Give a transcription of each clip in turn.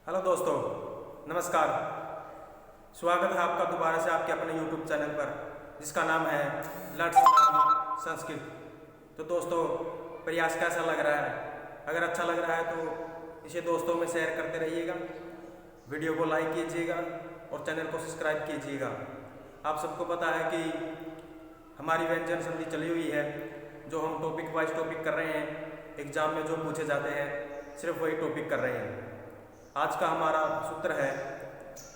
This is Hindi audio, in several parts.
हेलो दोस्तों, नमस्कार। स्वागत है आपका दोबारा से आपके अपने YouTube चैनल पर जिसका नाम है लेट्स लर्न संस्कृत। तो दोस्तों, प्रयास कैसा लग रहा है? अगर अच्छा लग रहा है तो इसे दोस्तों में शेयर करते रहिएगा, वीडियो को लाइक कीजिएगा और चैनल को सब्सक्राइब कीजिएगा। आप सबको पता है कि हमारी व्यंजन संधि चली हुई है, जो हम टॉपिक वाइज टॉपिक कर रहे हैं। एग्जाम में जो पूछे जाते हैं सिर्फ वही टॉपिक कर रहे हैं। आज का हमारा सूत्र है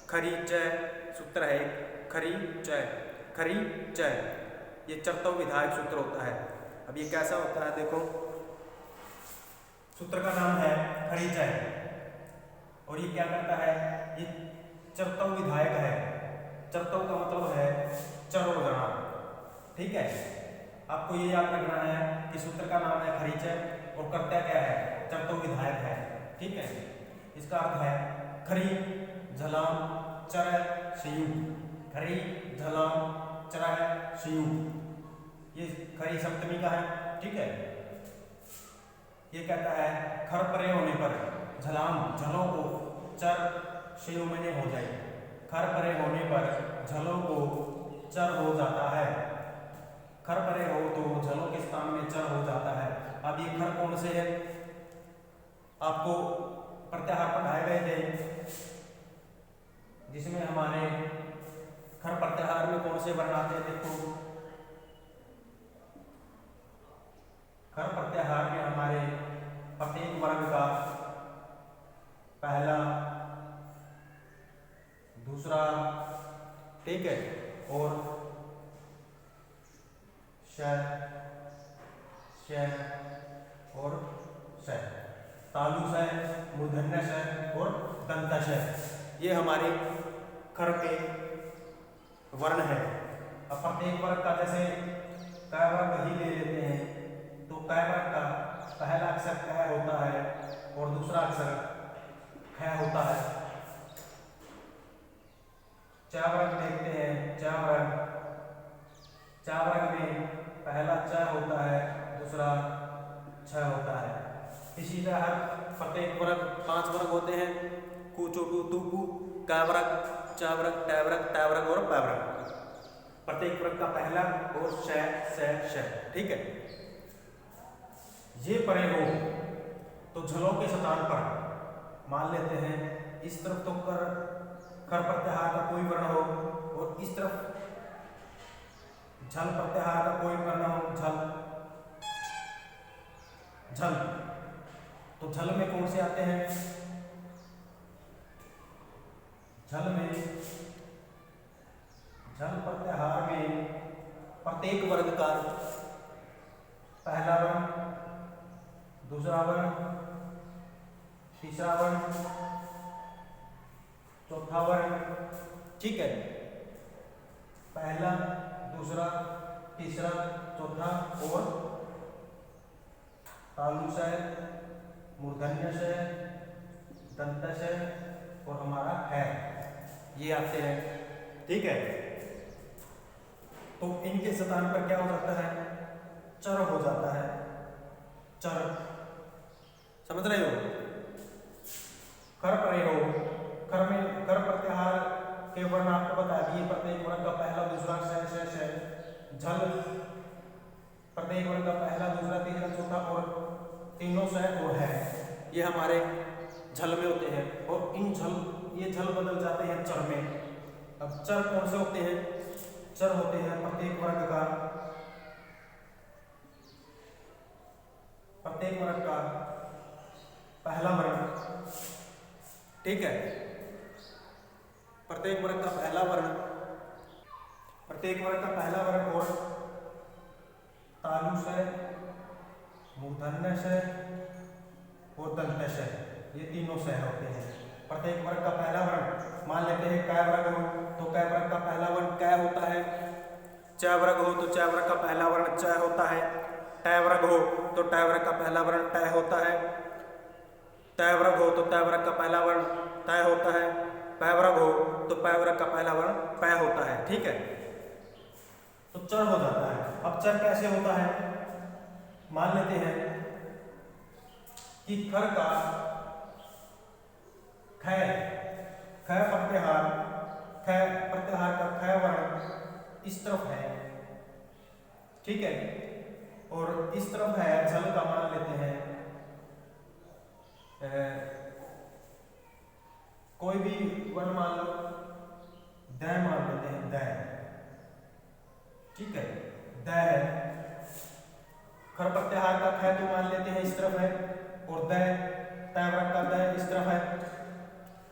खरी चय। सूत्र है खरी चय। खरी चय ये चर्तव विधायक सूत्र होता है। अब ये कैसा होता है देखो, सूत्र का नाम है खरी चय और ये क्या करता है, ये चर्तव विधायक है। चर्तव का मतलब है चर हो जाना, ठीक है। आपको ये याद रखना है कि सूत्र का नाम है खरी चय और करता क्या है, चर्तव विधायक है, ठीक है। इसका अर्थ है खरी झलाम चर संयुक्त। खरी झलाम चर संयुक्त, ये खरी सप्तमी का है, ठीक है। ये कहता है खर परे होने पर झलाम झलों को चर संयुक्त में हो जाए। खर परे होने पर झलों को चर हो जाता है। खर परे हो तो झलों के स्थान में चर हो जाता है। अब ये खर कौन से है, आपको प्रत्याहार पढ़ाए गए थे जिसमें हमारे खर प्रत्याहार में कौन से वर्ण आते हैं। देखो, खर प्रत्याहार में हमारे प्रत्येक वर्ग का पहला, दूसरा, ठीक है, और श और श, तालु श, मूर्धन्य श और दंत श, ये हमारे खर के वर्ण है। अब प्रत्येक वर्ग का जैसे क वर्ग ही ले लेते हैं तो क वर्ग का पहला अक्षर क होता है और दूसरा अक्षर ख होता है। च वर्ग देखते हैं, च वर्ग में पहला च होता है, दूसरा छ होता है। इसी तरह प्रत्येक वर्ग 5 वर्ग होते हैं, कु चोटू तुकु, क वर्ग, च वर्ग, ट वर्ग, ट वर्ग और प वर्ग। प्रत्येक वर्ग का पहला और श, ठीक है। ये परे हो तो झलों के स्थान पर मान लेते हैं, इस तरफ तो खर प्रत्याहार का कोई वर्ण हो और इस तरफ झल प्रत्याहार का कोई वर्ण हो, झल, तो झल में कौन से आते हैं, झल प्रत्याहार में प्रत्येक वर्ग का पहला वर्ण, दूसरा वर्ण, तीसरा वर्ण, चौथा वर्ण, ठीक है। पहला, दूसरा, तीसरा, चौथा और तालु श, मूर्धन्य श, दंत श और हमारा है, ये आते हैं, ठीक है। तो इनके स्थान पर क्या हो जाता है, चर हो जाता है। चर, समझ रहे हो। खर परे हो, खर में खर प्रत्याहार के वर्ण आपको बता दिए, प्रत्येक वर्ग का पहला, दूसरा, श, झल प्रत्येक वर्ग का पहला, दूसरा, तीसरा, चौथा और तीनों श और है, ये हमारे झल में होते हैं। और ये झल बदल जाते हैं चर में। अब चर कौन से होते हैं, चर होते हैं प्रत्येक वर्ग का पहला वर्ण, ठीक है। प्रत्येक वर्ग का पहला वर्ण और तालु श, मूर्धन्य श और दंत श, ये तीनों श होते हैं। प्रत्येक वर्ग का पहला वर्ण मान लेते हैं, क वर्ग हो तो क वर्ग का पहला वर्ण क होता है। च वर्ग हो तो च वर्ग का पहला वर्ण च होता है। ट वर्ग हो तो ट वर्ग का पहला वर्ण ट होता है। त वर्ग हो तो त वर्ग का पहला वर्ण त होता है। प वर्ग हो तो प वर्ग का पहला वर्ण प होता है, ठीक है। तो चर हो जाता है। अब चर कैसे होता है, मान लेते हैं कि खर ख, ख प्रत्याहार, ख प्रत्याहार का ख वर्ण इस तरफ है, ठीक है, और इस तरफ है झल का मान लेते हैं कोई भी वर्ण मान लो, द मान लेते हैं, द, ठीक है, द है, खर प्रत्याहार का ख तो मान लेते हैं इस तरफ है, और द तयवरक का द इस तरफ है।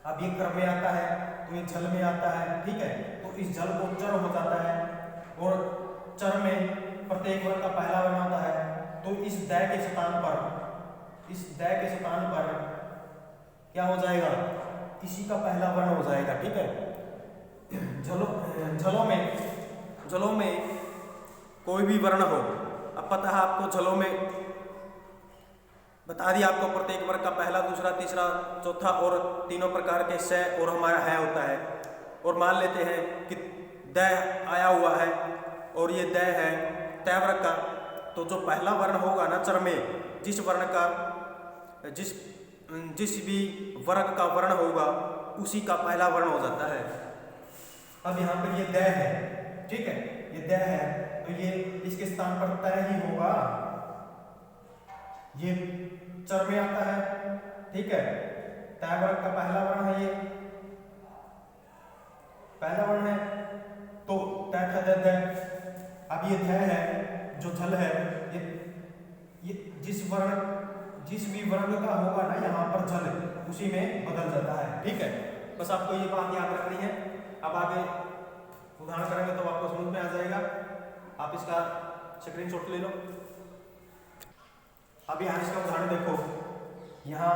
अब ये खर में आता है तो ये झल में आता है, ठीक है, तो इस झल को चर हो जाता है, और चर में प्रत्येक वर्ग का पहला वर्ण होता है, तो इस द के स्थान पर, इस द के स्थान पर क्या हो जाएगा, इसी का पहला वर्ण हो जाएगा, ठीक है। झलों में कोई भी वर्ण हो, अब पता है आपको, झलों में बता दिया आपको प्रत्येक वर्ग का पहला, दूसरा, तीसरा, चौथा और तीनों प्रकार के स और हमारा है होता है, और मान लेते हैं कि द आया हुआ है और ये द है तय वर्ग का, तो जो पहला वर्ण होगा ना चर में, जिस वर्ण का जिस भी वर्ग का वर्ण होगा उसी का पहला वर्ण हो जाता है। अब यहाँ पर ये द है, ठीक है, ये द है, तो ये इसके स्थान पर तय ही होगा, ये चर में आता है, ठीक है, तय वर्ग का पहला वर्ण है, ये पहला वर्ण है, तो तय था द। अब ये ध है जो झल है, ये जिस भी वर्ण का होगा ना यहाँ पर झल, उसी में बदल जाता है, ठीक है, बस आपको ये बात याद रखनी है। अब आगे उदाहरण करेंगे तो आपको समझ में आ जाएगा, आप इसका स्क्रीनशॉट ले लो। अब यहाँ इसका उदाहरण देखो, यहाँ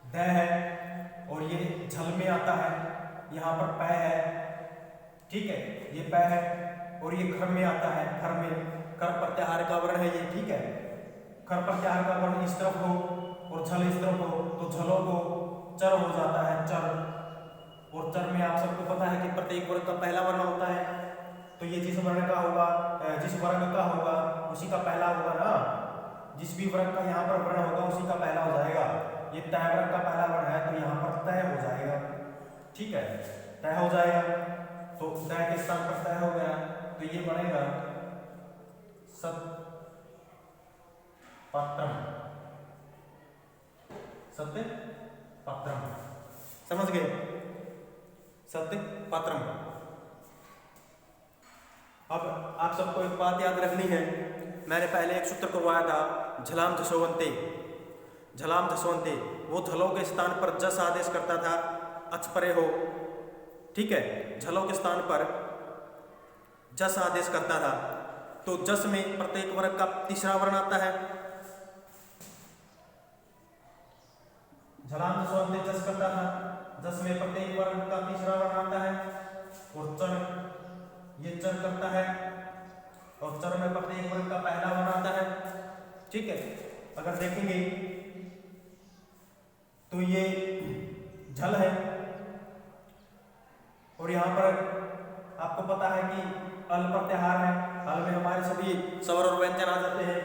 द है और ये झल में आता है, यहाँ पर पै है, ठीक है, ये पै है, और ये खर में आता है, खर में कर प्रत्याहार का वर्ण है ये, ठीक है, खर प्रत्याहार का वर्ण इस तरफ हो और झल इस तरफ हो, तो झलों को चर हो जाता है, चर, और चर में आप सबको पता है कि प्रत्येक वर्ग का पहला वर्ण होता है, तो ये जिस वर्ण का होगा, जिस वर्ग का होगा उसी का पहला होगा ना, जिस भी वर्ग का यहाँ पर वर्ण होगा उसी का पहला हो जाएगा। ये तय वर्ग का पहला वर्ण है तो यहाँ पर तय हो जाएगा, ठीक है, तय हो जाएगा, तो तय के स्थान पर तय हो गया, तो ये बनेगा सत्पात्रम, सत्यपात्रम, समझ गए, सत्यपात्रम। अब आप सबको एक बात याद रखनी है, मैंने पहले एक सूत्र करवाया था, झलाम झसोवंते, झलाम झसोवंते, वो झलों के स्थान पर जस आदेश करता था, अच परे हो, ठीक है, झलों के स्थान पर जस आदेश करता था, तो जस में प्रत्येक वर्ग का तीसरा वर्ण आता है, झलाम झसोवंते जस करता था, जस में प्रत्येक वर्ग का तीसरा वर्ण आता है, और चर, ये चर करता है, और चर में प्रत्येक वर्ग का पहला वर्ण आता है, ठीक है। अगर देखेंगे तो ये झल है, और यहाँ पर आपको पता है कि अल प्रत्याहार है, अल में हमारे सभी स्वर और व्यंजन आ जाते हैं,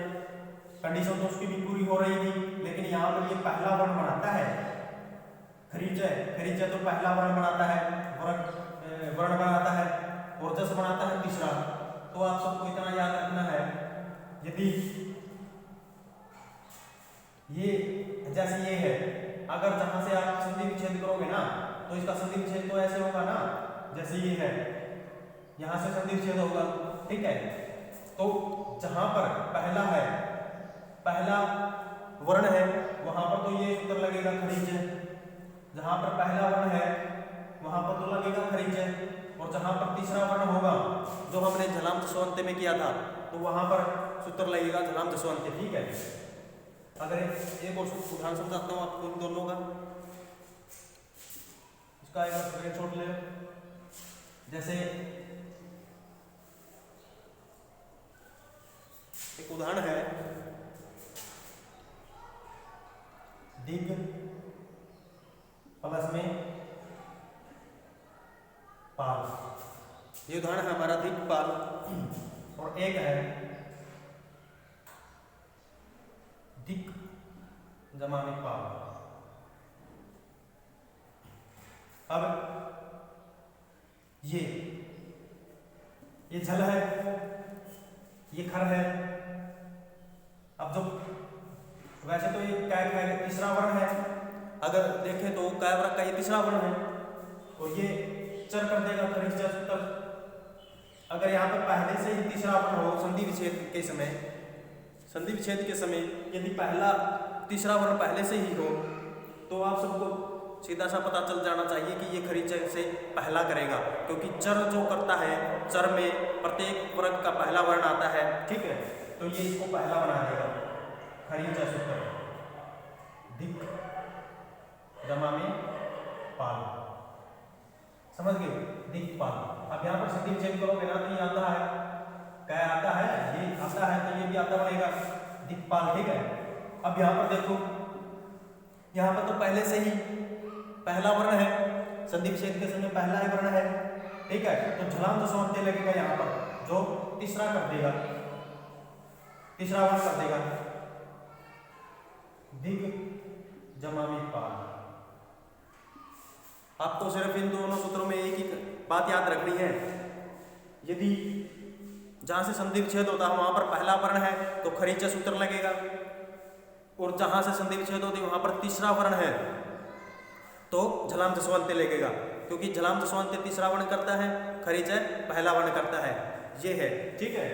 कंडीशन तो उसकी भी पूरी हो रही थी, लेकिन यहाँ पर ये पहला वर्ण बनाता है, खरीचय, खरीचय तो पहला वर्ण बनाता है, वर्ण बनाता है, और जस बनाता है तीसरा। तो आप सबको इतना याद रखना है, यदि ये जैसे ये है, अगर जहां से आप संधि विच्छेद करोगे ना, तो इसका संधि विच्छेद तो ऐसे होगा ना, जैसे ये है, यहां से संधि विच्छेद होगा, ठीक है, तो जहां पर पहला है, पहला वर्ण है, वहां पर तो ये सूत्र लगेगा खरीचय, जहां पर पहला वर्ण है वहां पर तो लगेगा खरीचय, और जहां पर तीसरा वर्ण होगा, जो हमने झलाम झसोवंते में किया था, तो वहां पर सूत्र लगेगा झलाम झसोवंते, ठीक है। अगर एक और उदाहरण समझाता हूं आपको इन दोनों का, इसका एक स्क्रीनशॉट ले, जैसे एक उदाहरण है, दिग प्लस में पाल, ये उदाहरण है हमारा दिक्पाल, और एक है दिक जमा में पाल, अब ये झल है, ये खर है। अब जो वैसे तो ये काय का तीसरा वर्ण है, अगर देखें तो काय वर्ग का ये तीसरा वर्ण है, और ये चर कर देगा खनिज सूत्र। अगर यहाँ पर पहले से ही तीसरा वर्ण हो संधि विच्छेद के समय, संधि विच्छेद के समय यदि पहला तीसरा वर्ण पहले से ही हो, तो आप सबको सीधा सा पता चल जाना चाहिए कि ये खरी चर से पहला करेगा, क्योंकि चर जो करता है, चर में प्रत्येक वर्ग का पहला वर्ण आता है, ठीक है, तो ये इसको पहला बना देगा। खरी चर सूत्र दिक जमा में पाल, समझ गए, दिक्पाल। अब यहाँ पर संधि विच्छेद करोगे ना तो ये आता है, क्या आता है, ये आता है, तो ये भी आता बनेगा दिक्पाल, ठीक है। अब यहाँ पर देखो, यहाँ पर तो पहले से ही पहला वर्ण है, संधि विच्छेद के समय पहला ही वर्ण है, ठीक है, तो झलाम जो अंत्य लगेगा यहाँ पर, जो तीसरा कर देगा, तीसरा वर्ण कर देगा, दिग जमा में पाल। आपको सिर्फ इन दोनों सूत्रों में एक ही बात याद रखनी है, यदि जहां से संधि विच्छेद होता है वहां पर पहला वर्ण है तो खरी च सूत्र लगेगा, और जहां से संधि विच्छेद होती है वहां पर तीसरा वर्ण है तो झलाम जसवंत लगेगा, क्योंकि झलाम जसवंत तीसरा वर्ण करता है, खरी च पहला वर्ण करता है, ये है, ठीक है।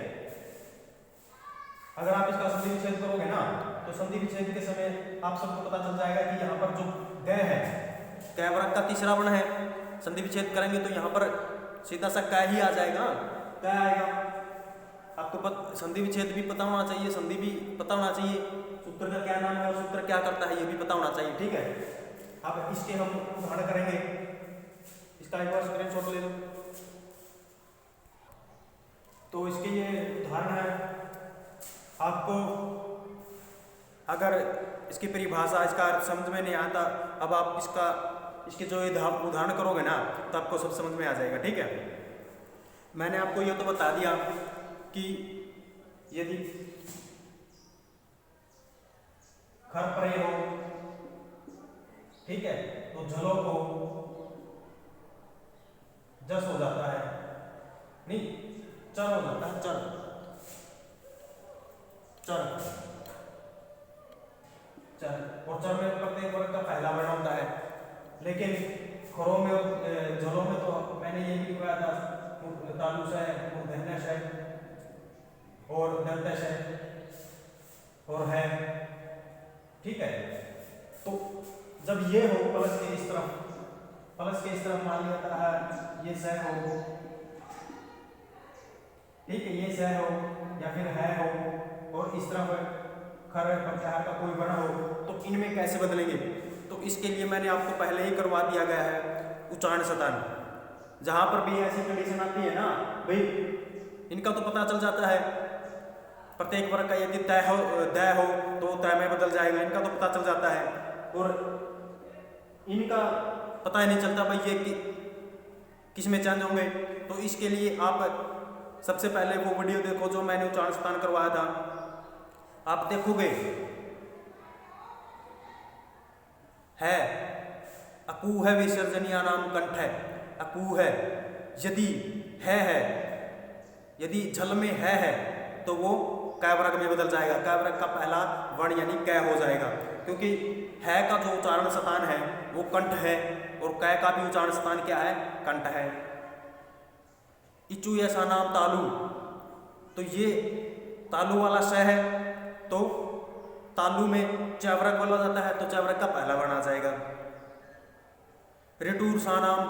अगर आप इसका संधि विच्छेद करोगे ना तो संधि विच्छेद के समय आप सबको पता चल जाएगा कि यहाँ पर जो ग है, कै वर्ग का तीसरा वर्ण है, संधि विच्छेद करेंगे तो यहाँ पर सीधा सा कै ही आ जाएगा, कै आएगा। आपको संधि विच्छेद भी पता होना चाहिए, संधि भी पता होना चाहिए, सूत्र का क्या नाम है और सूत्र क्या करता है ये भी पता होना चाहिए, ठीक है। अब इसके हम उदाहरण करेंगे, इसका एक बार स्क्रीनशॉट ले लो। तो इसके ये उदाहरण है, आपको अगर इसकी परिभाषा, इसका अर्थ समझ में नहीं आता, अब आप इसके जो उदाहरण करोगे ना तो आपको सब समझ में आ जाएगा, ठीक है। मैंने आपको ये तो बता दिया कि यदि खर प्रय हो, ठीक है, तो झलों को जस हो जाता है, नहीं चर हो जाता है, चर और चर में प्रत्येक वर्ग का पहला वर्ण होता है, लेकिन खरों में झलों में तो मैंने ये भी लिखवाया था, तालुस है, मूर्धन्यश है और दंतश है और है, ठीक है। तो जब ये हो प्लस के इस तरफ मान लिया है ये सह हो, ठीक है, ये सह हो या फिर है हो, और इस तरफ खर प्रत्याहार का कोई वर्ण हो, तो इनमें कैसे बदलेंगे, तो इसके लिए मैंने आपको पहले ही करवा दिया गया है उच्चारण शतान। जहां पर भी ऐसी कंडीशन आती है ना भाई, इनका तो पता चल जाता है, प्रत्येक वर्ग का यदि तय हो दय हो तो तय में बदल जाएगा, इनका तो पता चल जाता है, और इनका पता ही नहीं चलता भाई ये किस में चेंज होंगे। तो इसके लिए आप सबसे पहले वो वीडियो देखो जो मैंने उच्चारण शतान करवाया था, आप देखोगे है अकू है विसर्जनीय नाम कंठ है, अकू है, यदि है, यदि झल में है तो वो कै वर्ग में बदल जाएगा, कै वर्ग का पहला वर्ण यानी कै हो जाएगा, क्योंकि है का जो उच्चारण शतान है वो कंठ है, और कै का भी उच्चारण शतान क्या है, कंठ है। इचू ऐसा नाम तालु, तो ये तालु वाला श है, तो तालु में चैवरक बोला जाता है, तो चैवरक का पहला वर्ण आ जाएगा। रिटूर सानाम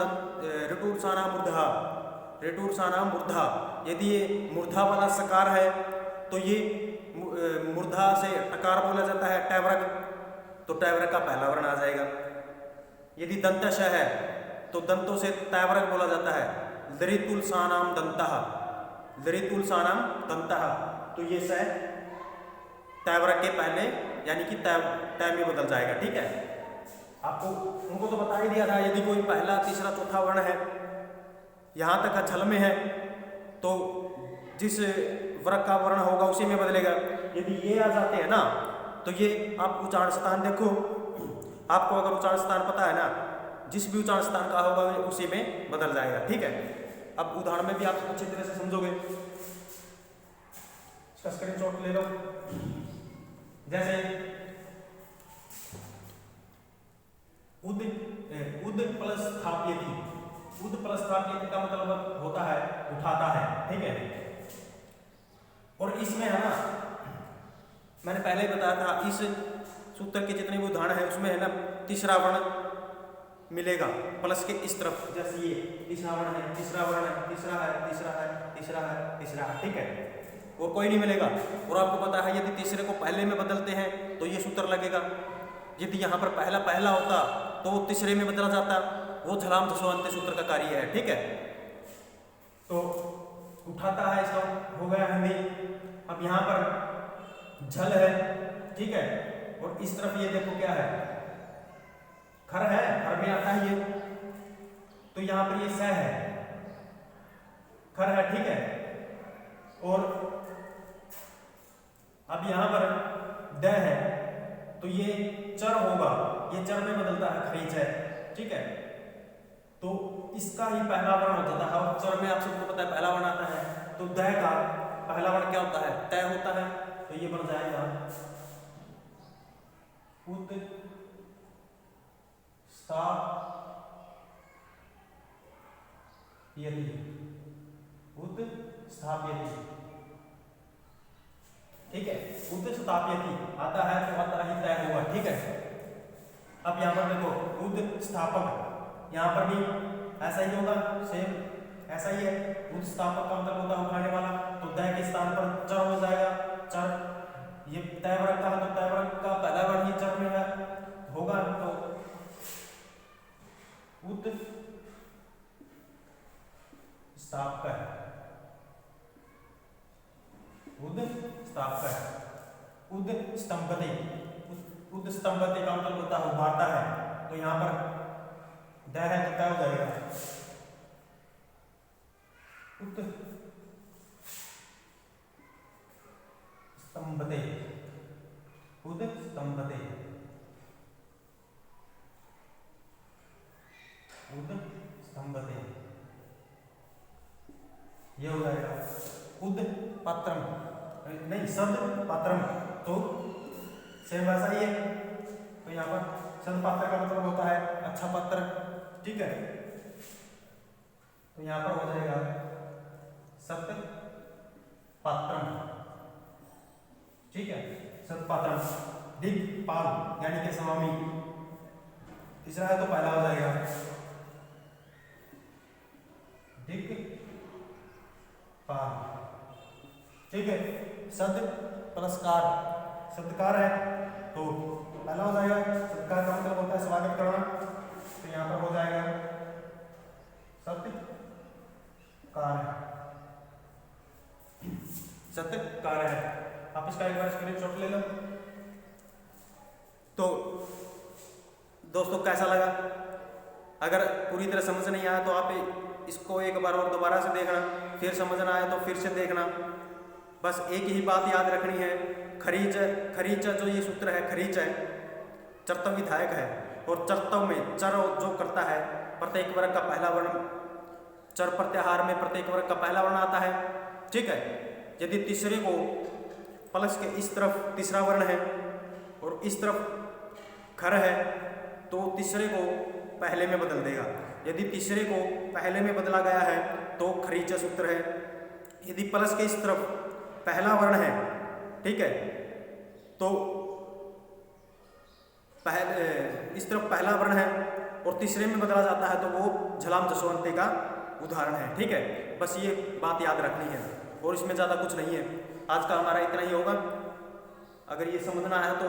मूर्धा, यदि ये मूर्धा वाला सकार है तो ये मूर्धा से टकार बोला जाता है, टैवरक, तो टैवरक का पहला वर्ण आ जाएगा। यदि दंतश है तो दंतों से तैवरक बोला जाता है, दरितुल सानाम दंतः, तो ये स तैवरक के पहले यानी कि तय में बदल जाएगा, ठीक है। आपको उनको तो बता ही दिया था, यदि कोई पहला तीसरा चौथा वर्ण है, यहाँ तक छल में है तो जिस वर्ग का वर्ण होगा उसी में बदलेगा। यदि ये आ जाते हैं ना तो ये आप उच्चारण स्थान देखो, आपको अगर उच्चारण स्थान पता है ना, जिस भी उच्चारण स्थान का होगा उसी में बदल जाएगा। ठीक है, अब उदाहरण में भी आप अच्छी तरह से समझोगे। इसका स्क्रीनशॉट ले लो। जैसे उद प्लस स्थाप्यति, उद प्लस स्थाप्यति का मतलब होता है उठाता है। ठीक है, और इसमें है ना, मैंने पहले ही बताया था, इस सूत्र के जितने भी उदाहरण है उसमें है ना तीसरा वर्ण मिलेगा प्लस के इस तरफ। जैसे ये तीसरा वर्ण है, तीसरा वर्ण है, तीसरा है, तीसरा है, तीसरा है, तीसरा है। ठीक है, और कोई नहीं मिलेगा। और आपको पता है यदि तीसरे को पहले में बदलते हैं तो ये सूत्र लगेगा। यदि यहाँ पर पहला पहला होता तो तीसरे में बदला जाता, वो झलाम दसवंत सूत्र का कार्य है। ठीक है, तो उठाता है इसका हो गया हिंदी। अब यहाँ पर झल है। ठीक है, और इस तरफ ये देखो क्या है, खर है, खर में आता है ये, तो यहाँ पर ये स है, खर है। ठीक है, और अब यहाँ पर द है तो ये चर होगा, ये चर में बदलता है, खरीच है। ठीक है, तो इसका ही पहला वर्ण हो जाता है। और चर में आप सबको पता है पहला वर्ण आता है, तो द का पहला वर्ण क्या होता है, तय होता है। तो ये बन जाएगा उत स्थाप्यति, उत स्थाप्यति। ठीक है, उत स्थाप्यति आता है तो आता ही तय होगा। ठीक है, अब यहाँ पर देखो उद स्थापक, यहाँ पर भी ऐसा ही होगा, सेम ऐसा ही है। उद स्थापक का मतलब होता है उठाने वाला, तो द के स्थान पर चर हो जाएगा। चर ये तय वर्ग का है तो तय वर्ग का पहला वर्ण ही चर में है होगा, तो उद स्थापक, उद स्थापक, उद स्तंभते, उद स्तंभते का मतलब होता है उभारता है। तो यहाँ पर द है तो क्या हो जाएगा, उद स्तंभते, उद स्तंभते, उद स्तंभते, ये हो जाएगा। उद पत्रम, नहीं सद पत्रम, तो सेम वैसा ही है। तो यहाँ पर सद पत्र का मतलब होता है अच्छा पत्र। ठीक है, तो यहाँ पर हो जाएगा सत पात्रम। ठीक है, सत पात्रम। दिक्पाल यानी कि स्वामी, तीसरा है तो पहला हो जाएगा दिक्पाल। ठीक है, सद पुरस्कार, सत्कार है तो पहला हो जाएगा। सत्कार का मतलब होता है स्वागत करना, तो यहाँ पर हो जाएगा सत्कार, सत्कार है। आप इसका एक बार स्क्रीनशॉट ले लो। तो दोस्तों कैसा लगा? अगर पूरी तरह समझ नहीं आया तो आप इसको एक बार और दोबारा से देखना, फिर समझ ना आया तो फिर से देखना। बस एक ही बात याद रखनी है, खरीच, खरीच जो ये सूत्र है, खरीच है, चर्तव विधायक है। और चर्तव में चर जो करता है, प्रत्येक वर्ग का पहला वर्ण, चर प्रत्याहार में प्रत्येक वर्ग का पहला वर्ण आता है। ठीक है, यदि तीसरे को प्लस के इस तरफ तीसरा वर्ण है और इस तरफ खर है तो तीसरे को पहले में बदल देगा। यदि तीसरे को पहले में बदला गया है तो खरीच सूत्र है। यदि प्लस के इस तरफ पहला वर्ण है, ठीक है, तो इस तरफ पहला वर्ण है और तीसरे में बदला जाता है तो वो झलाम जसवंते का उदाहरण है। ठीक है, बस ये बात याद रखनी है और इसमें ज़्यादा कुछ नहीं है। आज का हमारा इतना ही होगा। अगर ये समझना है तो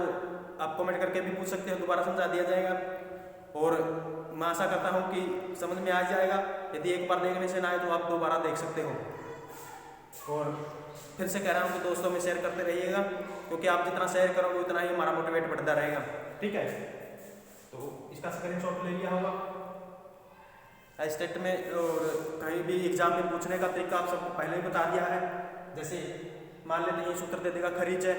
आप कमेंट करके भी पूछ सकते हैं, दोबारा समझा दिया जाएगा। और मैं आशा करता हूँ कि समझ में आ जाएगा। यदि एक बार देखने से ना आए तो आप दोबारा देख सकते हो। और फिर से कह रहा हूँ कि दोस्तों में शेयर करते रहिएगा, क्योंकि आप जितना शेयर करोगे उतना ही हमारा मोटिवेट बढ़ता रहेगा। ठीक है, तो इसका स्क्रीनशॉट ले लिया होगा। स्टेट में और कहीं भी एग्जाम में पूछने का तरीका आप सबको पहले ही बता दिया है। जैसे मान लेते हैं ये सूत्र दे देगा खरीच है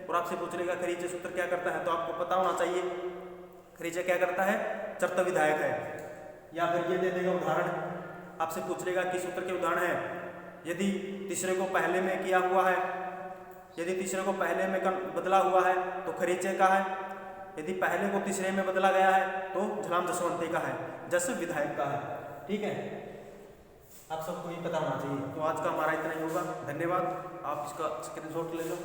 और आपसे पूछने का खरीच सूत्र क्या करता है, तो आपको पता होना चाहिए खरीच क्या करता है, चर्तव विधायक है। या फिर ये दे देगा उदाहरण, आपसे पूछ लेगा किस सूत्र के उदाहरण है। यदि तीसरे को पहले में किया हुआ है, यदि तीसरे को पहले में बदला हुआ है तो खरीचे का है, यदि पहले को तीसरे में बदला गया है तो झलाम जसवंती का है, जस विधायक का है। ठीक है, आप सबको ये पता होना चाहिए। तो आज का हमारा इतना ही होगा, धन्यवाद। आप इसका स्क्रीनशॉट ले लो।